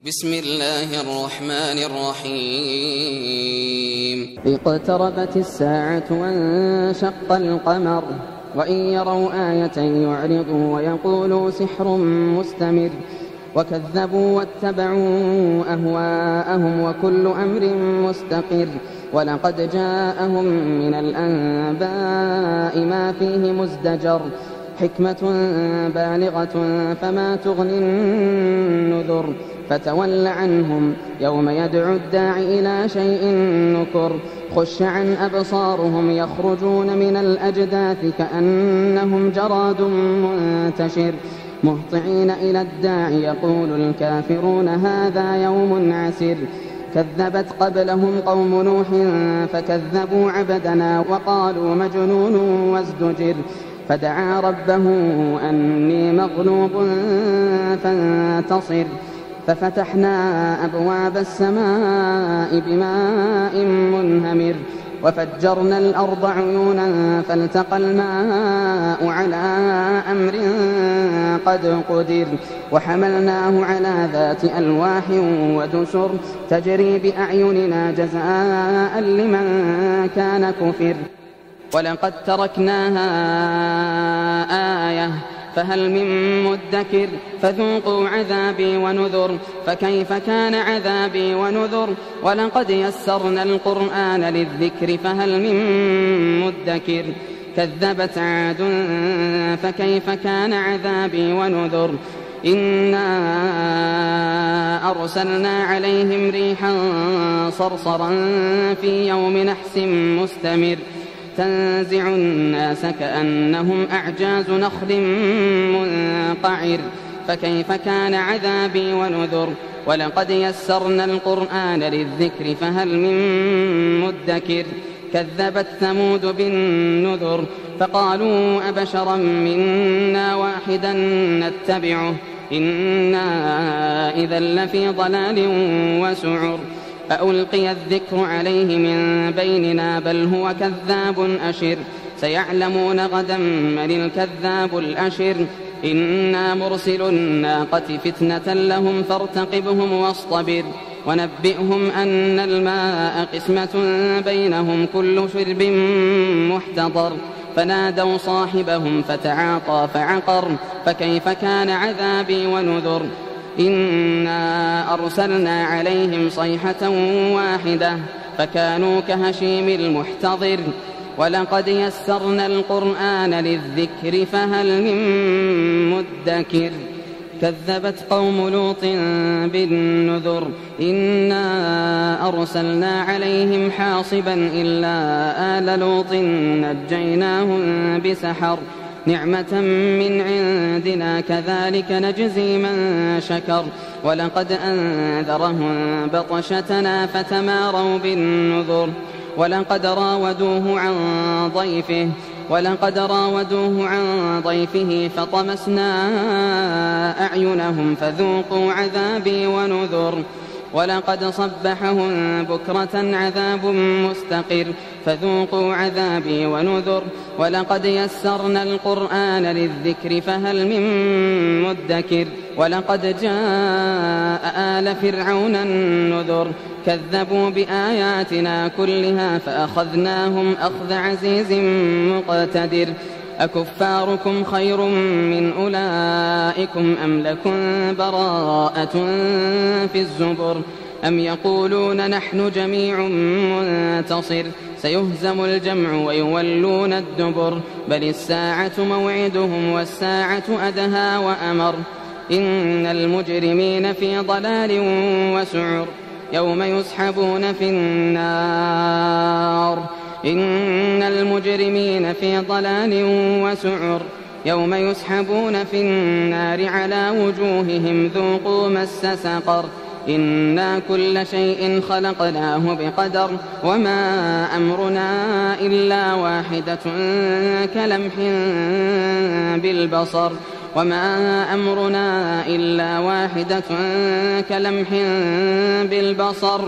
بسم الله الرحمن الرحيم اقتربت الساعة وانشق القمر وإن يروا آية يعرضوا ويقولوا سحر مستمر وكذبوا واتبعوا أهواءهم وكل أمر مستقر ولقد جاءهم من الأنباء ما فيه مزدجر حكمة بالغة فما تغني النذر فتول عنهم يوم يدعو الداعي إلى شيء نكر خش عن أبصارهم يخرجون من الأجداث كأنهم جراد منتشر مهطعين إلى الداعي يقول الكافرون هذا يوم عسر كذبت قبلهم قوم نوح فكذبوا عبدنا وقالوا مجنون وازدجر فدعا ربه أني مغلوب فانتصر ففتحنا أبواب السماء بماء منهمر وفجرنا الأرض عيونا فالتقى الماء على أمر قد قدر وحملناه على ذات ألواح ودسر تجري بأعيننا جزاء لمن كان كفر ولقد تركناها آية فهل من مدكر فذوقوا عذابي ونذر فكيف كان عذابي ونذر ولقد يسرنا القرآن للذكر فهل من مدكر كذبت عاد فكيف كان عذابي ونذر إنا أرسلنا عليهم ريحا صرصرا في يوم نحس مستمر تنزع الناس كأنهم أعجاز نخل منقعر فكيف كان عذابي ونذر ولقد يسرنا القرآن للذكر فهل من مدكر كذبت ثمود بالنذر فقالوا أبشرا منا واحدا نتبعه إنا إذا لفي ضلال وسعر أألقي الذكر عليه من بيننا بل هو كذاب أشر سيعلمون غدا من الكذاب الأشر إنا مرسل الناقة فتنة لهم فارتقبهم واصطبر ونبئهم أن الماء قسمة بينهم كل شرب محتضر فنادوا صاحبهم فتعاطى فعقر فكيف كان عذابي ونذر إنا أرسلنا عليهم صيحة واحدة فكانوا كهشيم المحتضر ولقد يسرنا القرآن للذكر فهل من مدكر كذبت قوم لوط بالنذر إنا أرسلنا عليهم حاصبا إلا آل لوط نجيناهم بسحر نعمة من عندنا كذلك نجزي من شكر ولقد أنذرهم بطشتنا فتماروا بالنذر ولقد راودوه عن ضيفه فطمسنا أعينهم فذوقوا عذابي ونذر ولقد صبحهم بكرة عذاب مستقر فذوقوا عذابي ونذر ولقد يسرنا القرآن للذكر فهل من مدكر ولقد جاء آل فرعون النذر كذبوا بآياتنا كلها فأخذناهم أخذ عزيز مقتدر أكفاركم خير من أولئكم أم لكم براءة في الزبر أم يقولون نحن جميع منتصر سيهزم الجمع ويولون الدبر بل الساعة موعدهم والساعة أدهى وأمر إن المجرمين في ضلال وسعر يوم يسحبون في النار إن المجرمين في ضلال وسعر يوم يسحبون في النار على وجوههم ذوقوا مس سقر إنا كل شيء خلقناه بقدر وما أمرنا إلا واحدة كلمح بالبصر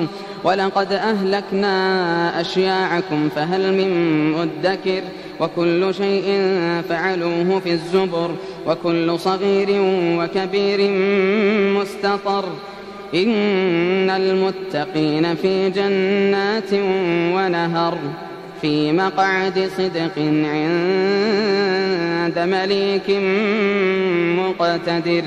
ولقد أهلكنا أشياعكم فهل من مدكر وكل شيء فعلوه في الزبر وكل صغير وكبير مستطر إن المتقين في جنات ونهر في مقعد صدق عند مليك مقتدر.